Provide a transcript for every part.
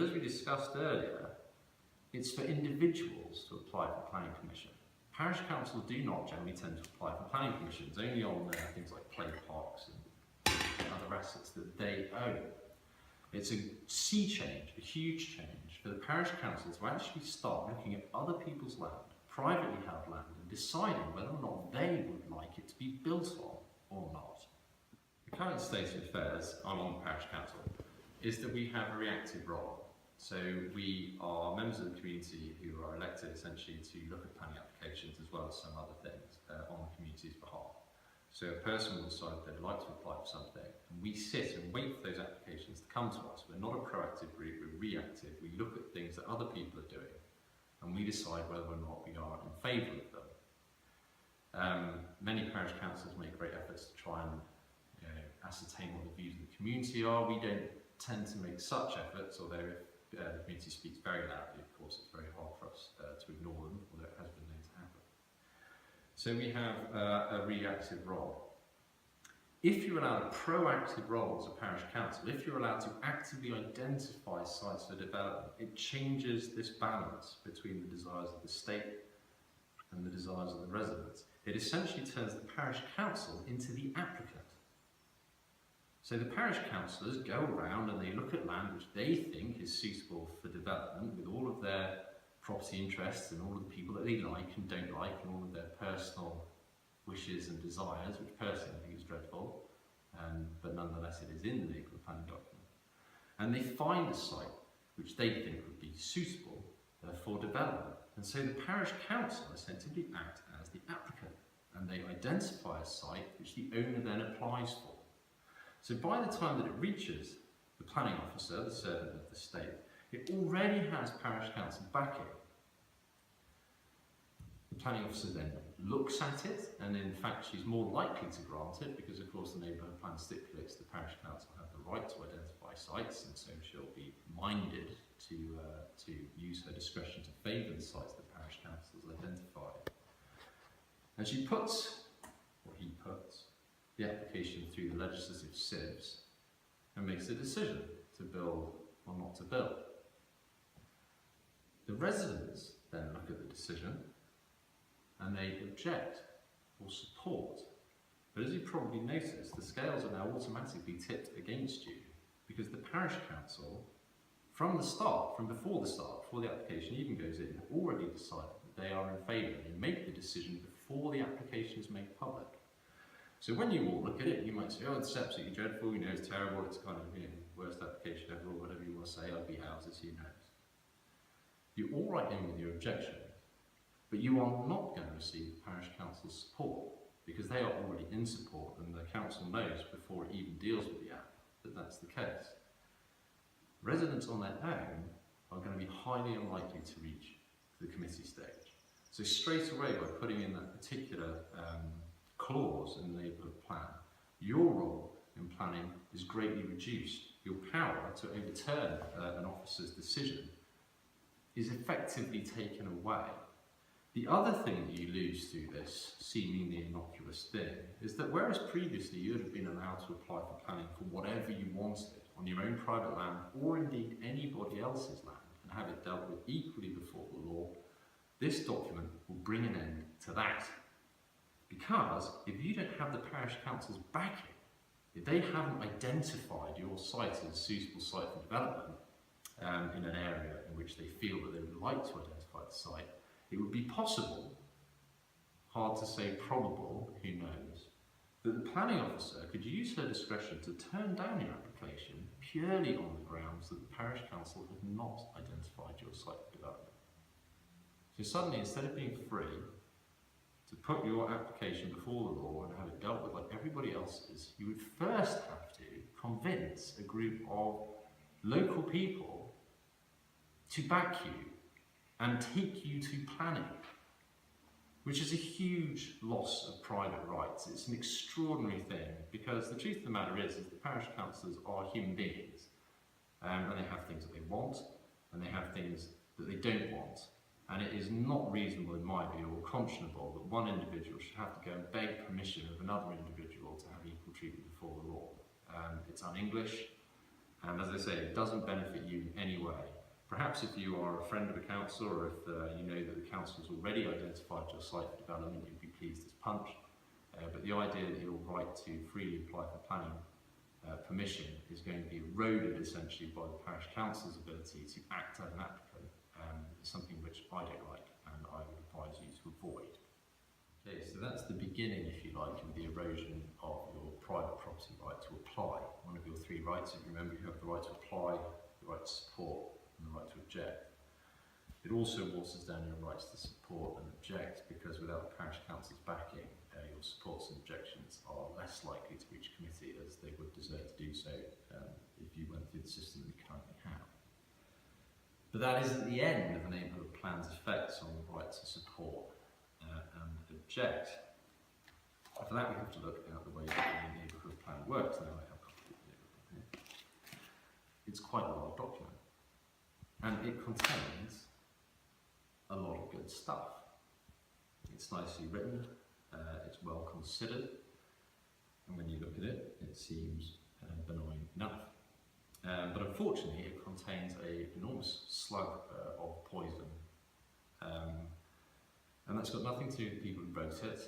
But as we discussed earlier, it's for individuals to apply for planning permission. Parish councils do not generally tend to apply for planning permissions, only on things like play parks and other assets that they own. It's a sea change, a huge change, for the parish council to actually start looking at other people's land, privately held land, and deciding whether or not they would like it to be built on or not. The current state of affairs along the parish council is that we have a reactive role. So we are members of the community who are elected essentially to look at planning applications as well as some other things on the community's behalf. So a person will decide they'd like to apply for something, and we sit and wait for those applications to come to us. We're not a proactive group, we're reactive. We look at things that other people are doing, and we decide whether or not we are in favour of them. Many parish councils make great efforts to try and ascertain what the views of the community are. We don't tend to make such efforts, although if the community speaks very loudly, of course, it's very hard for us to ignore them, although it has been known to happen. So we have a reactive role. If you're allowed a proactive role as a parish council, if you're allowed to actively identify sites for development, it changes this balance between the desires of the state and the desires of the residents. It essentially turns the parish council into the applicant. So the parish councillors go around and they look at land which they think is suitable for development with all of their property interests and all of the people that they like and don't like and all of their personal wishes and desires, which personally I think is dreadful, but nonetheless it is in the neighbourhood planning document. And they find a site which they think would be suitable for development. And so the parish council essentially act as the applicant, and they identify a site which the owner then applies for. So by the time that it reaches the planning officer, the servant of the state, it already has parish council backing. The planning officer then looks at it, and in fact she's more likely to grant it because of course the neighbourhood plan stipulates the parish council have the right to identify sites, and so she'll be minded to use her discretion to favour the sites that parish council has identified. And she puts, or he puts, the application through the legislative sieves and makes a decision to build or not to build. The residents then look at the decision and they object or support. But as you probably noticed, the scales are now automatically tipped against you because the parish council, from the start, from before the application even goes in, have already decided that they are in favour. They make the decision before the application is made public. So when you all look at it, you might say, oh, it's absolutely dreadful, it's terrible, it's kind of, worst application ever, or whatever you want to say, ugly houses, who knows. You all write in with your objection, but you are not going to receive parish council's support, because they are already in support, and the council knows before it even deals with the app that that's the case. Residents on their own are going to be highly unlikely to reach the committee stage. So straight away, by putting in that particular clause in the neighbourhood plan, your role in planning is greatly reduced. Your power to overturn an officer's decision is effectively taken away. The other thing that you lose through this seemingly innocuous thing is that whereas previously you would have been allowed to apply for planning for whatever you wanted on your own private land or indeed anybody else's land and have it dealt with equally before the law, this document will bring an end to that. Because if you don't have the parish council's backing, if they haven't identified your site as a suitable site for development in an area in which they feel that they would like to identify the site, it would be possible, hard to say probable, who knows, that the planning officer could use her discretion to turn down your application purely on the grounds that the parish council have not identified your site for development. So suddenly, instead of being free to put your application before the law and have it dealt with like everybody else's, you would first have to convince a group of local people to back you and take you to planning, which is a huge loss of private rights. It's an extraordinary thing, because the truth of the matter is the parish councillors are human beings, and they have things that they want, and they have things that they don't want. And it is not reasonable, in my view, or conscionable that one individual should have to go and beg permission of another individual to have equal treatment before the law. It's un-English, and as I say, it doesn't benefit you in any way. Perhaps if you are a friend of a council, or if you know that the council has already identified your site for development, you'd be pleased as punch. But the idea that your right to freely apply for planning permission is going to be eroded essentially by the parish council's ability to act as an applicant is something which I don't like, and I would advise you to avoid. Okay, so that's the beginning, if you like, of the erosion of your private property right to apply. One of your three rights, if you remember, you have the right to apply, the right to support, and the right to object. It also waters down your rights to support and object, because without the parish council's backing, your supports and objections are less likely to reach committee, as they would deserve to do so if you went through the system we currently have. But that isn't the end of the neighbourhood plan's effects on the right to support and object. And for that we have to look at the way that the neighbourhood plan works. Now I have a copy of the neighbourhood plan here. It's quite a large document, and it contains a lot of good stuff. It's nicely written, it's well considered, and when you look at it, it seems benign enough. But unfortunately, it contains an enormous slug of poison, and that's got nothing to do with the people who wrote it.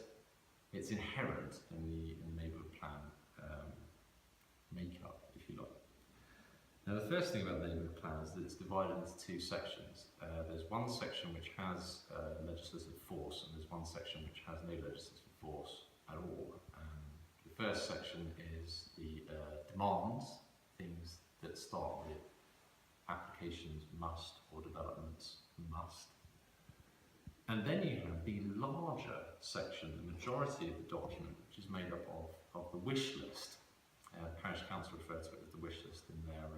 It's inherent in the neighbourhood plan makeup, if you like. Now, the first thing about the neighbourhood plan is that it's divided into two sections. There's one section which has legislative force, and there's one section which has no legislative force at all. The first section is the demands, things that start with applications must or developments must. And then you have the larger section, the majority of the document, which is made up of the wish list. Parish Council refer to it as the wish list in their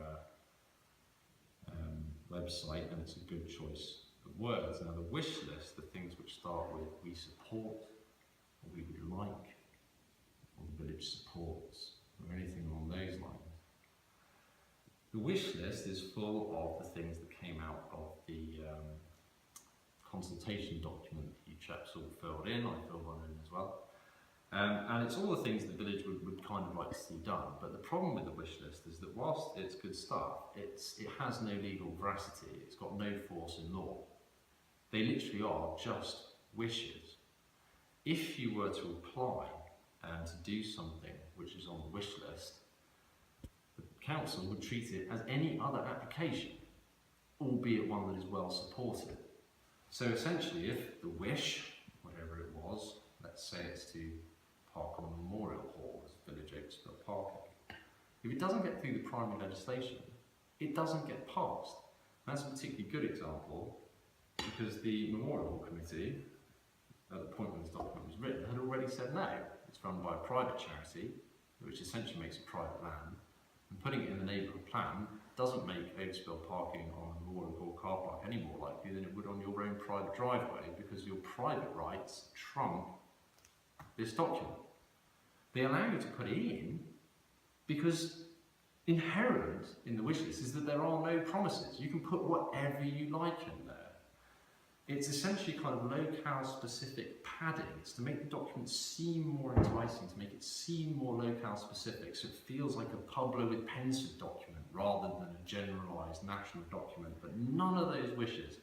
website, and it's a good choice of words. Now, the wish list, the things which start with we support, or we would like, or the village supports, or anything along those lines. The wish list is full of the things that came out of the consultation document that you chaps all filled in. I filled one in as well. And it's all the things the village would kind of like to see done. But the problem with the wish list is that whilst it's good stuff, it has no legal veracity. It's got no force in law. They literally are just wishes. If you were to apply to do something which is on the wish list, the council would treat it as any other application, albeit one that is well supported. So essentially, if the wish, whatever it was, let's say it's to park on a memorial hall as village Oaksville parking, if it doesn't get through the primary legislation, it doesn't get passed. And that's a particularly good example because the Memorial Hall Committee, at the point when this document was written, had already said no. It's run by a private charity, which essentially makes it private land, and putting it in the neighbourhood plan doesn't make Oaksville parking on a Memorial Hall car park any more likely than it would on your own private driveway, because your private rights trump this document. They allow you to put it in because inherent in the wish list is that there are no promises. You can put whatever you like in there. It's essentially kind of locale specific padding. It's to make the document seem more enticing, to make it seem more locale specific, so it feels like a Publow with Pensford document rather than a generalised national document. But none of those wishes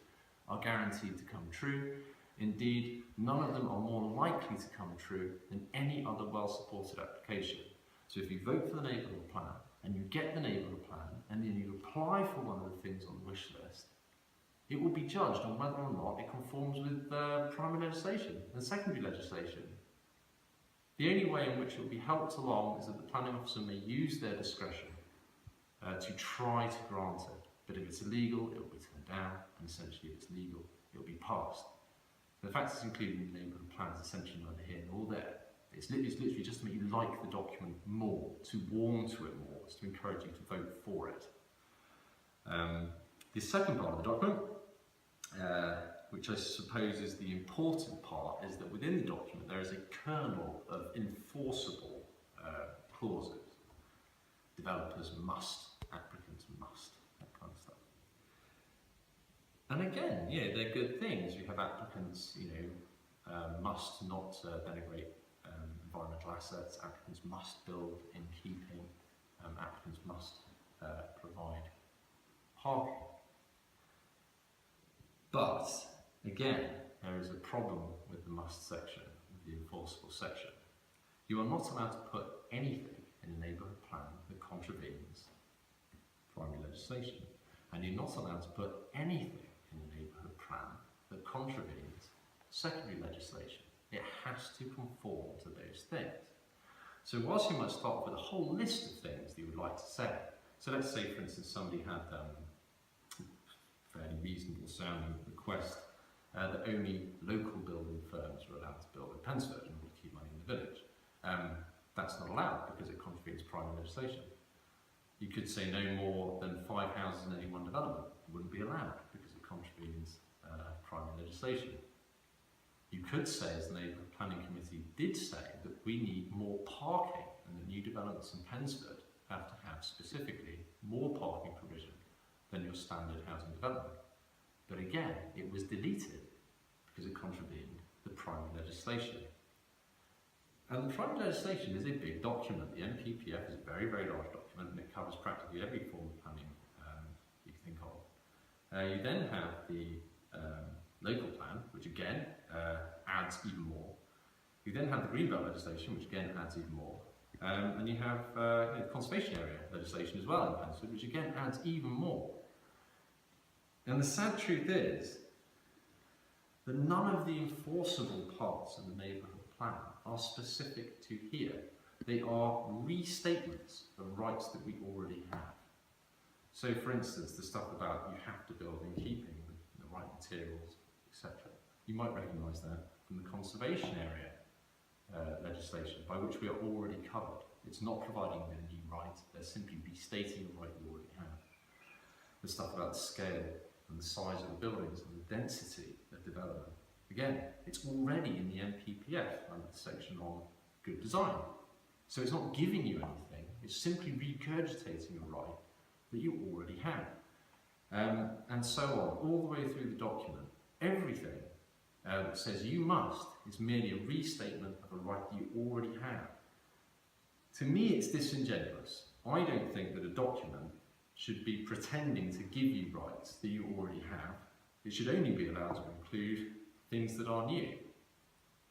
are guaranteed to come true. Indeed, none of them are more likely to come true than any other well-supported application. So if you vote for the neighbourhood plan, and you get the neighbourhood plan, and then you apply for one of the things on the wish list, it will be judged on whether or not it conforms with primary legislation and secondary legislation. The only way in which it will be helped along is that the planning officer may use their discretion to try to grant it. But if it's illegal, it will be turned down, and essentially if it's legal, it will be passed. The fact it's included in the neighbourhood plan is essentially neither here nor there. It's literally just to make you like the document more, to warm to it more, it's to encourage you to vote for it. The second part of the document, which I suppose is the important part, is that within the document there is a kernel of enforceable clauses. Developers must, applicants must, that kind of stuff. And again, yeah, they're good things. You have applicants, must not denigrate environmental assets, applicants must build in keeping, applicants must provide parking. But again, there is a problem with the must section, with the enforceable section. You are not allowed to put anything in a neighbourhood plan that contravenes primary legislation, and you're not allowed to put anything in a neighbourhood plan that contravenes secondary legislation. It has to conform to those things. So whilst you might start with a whole list of things that you would like to say, so let's say for instance somebody had fairly reasonable sounding request that only local building firms were allowed to build in Pensford in order to keep money in the village. That's not allowed because it contravenes primary legislation. You could say no more than 5 houses in any one development. It wouldn't be allowed because it contravenes primary legislation. You could say, as the Neighbourhood Planning Committee did say, that we need more parking and that new developments in Pensford have to have specifically more parking provision than your standard housing development. But again, it was deleted because it contravened the primary legislation. And the primary legislation is a big document. The NPPF is a very, very large document and it covers practically every form of planning you can think of. You then have the local plan, which again adds even more. You then have the Greenbelt legislation, which again adds even more. And you have conservation area legislation as well in Pensford, which again adds even more. And the sad truth is that none of the enforceable parts of the neighbourhood plan are specific to here. They are restatements of rights that we already have. So for instance, the stuff about you have to build in keeping with the right materials, etc. You might recognise that from the conservation area legislation, by which we are already covered. It's not providing a new right, they're simply restating a right you already have. The stuff about the scale and the size of the buildings and the density of development. Again, it's already in the NPPF under the section on good design. So it's not giving you anything, it's simply regurgitating a right that you already have. And so on, all the way through the document. Everything that says you must is merely a restatement of a right that you already have. To me, it's disingenuous. I don't think that a document should be pretending to give you rights that you already have. It should only be allowed to include things that are new.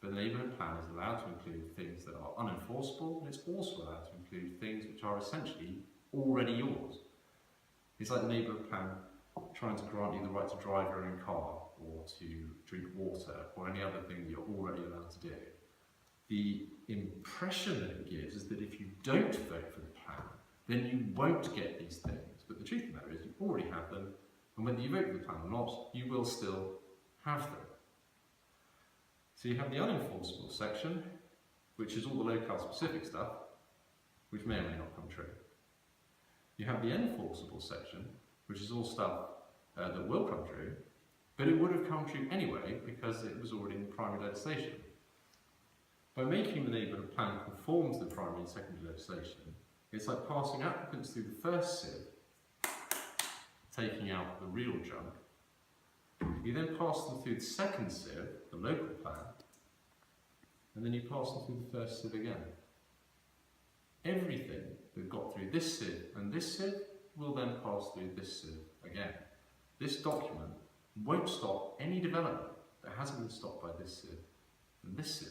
But the neighbourhood plan is allowed to include things that are unenforceable, and it's also allowed to include things which are essentially already yours. It's like the neighbourhood plan trying to grant you the right to drive your own car, or to drink water, or any other thing that you're already allowed to do. The impression that it gives is that if you don't vote for the plan, then you won't get these things. But the truth of the matter is you already have them, and whether you vote for the plan or not, you will still have them. So you have the unenforceable section, which is all the locale specific stuff, which may or may not come true. You have the enforceable section, which is all stuff that will come true, but it would have come true anyway because it was already in primary legislation. By making the neighbourhood plan conform to the primary and secondary legislation, it's like passing applicants through the first sieve, taking out the real junk. You then pass them through the second sieve, the local plan, and then you pass them through the first sieve again. Everything that got through this sieve and this sieve will then pass through this sieve again. This document won't stop any development that hasn't been stopped by this sieve and this sieve.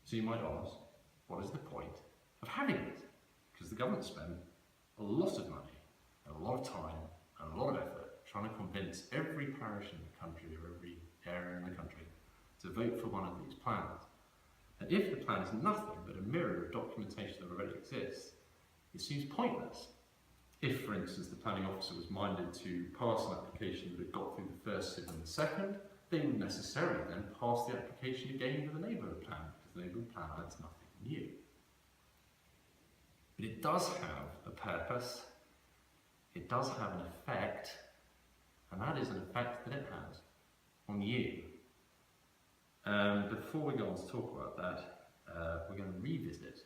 So you might ask, what is the point of having it? Because the government spent a lot of money, and a lot of time, and a lot of effort trying to convince every parish in the country or every area in the country to vote for one of these plans. And if the plan is nothing but a mirror of documentation that already exists, it seems pointless. If, for instance, the planning officer was minded to pass an application that had got through the first sieve and the second, they would necessarily then pass the application again with the neighbourhood plan, because the neighbourhood plan adds nothing new. But it does have a purpose, it does have an effect, and that is an effect that it has on you. Before we go on to talk about that, we're going to revisit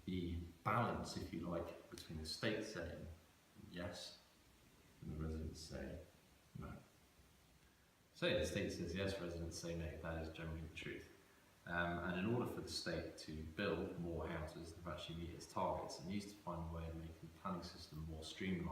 the balance, if you like, between the state saying yes and the residents say no. So the state says yes, residents say no, that is generally the truth. And in order for the state to build more houses and actually meet its targets, it needs to find a way of making the planning system more streamlined.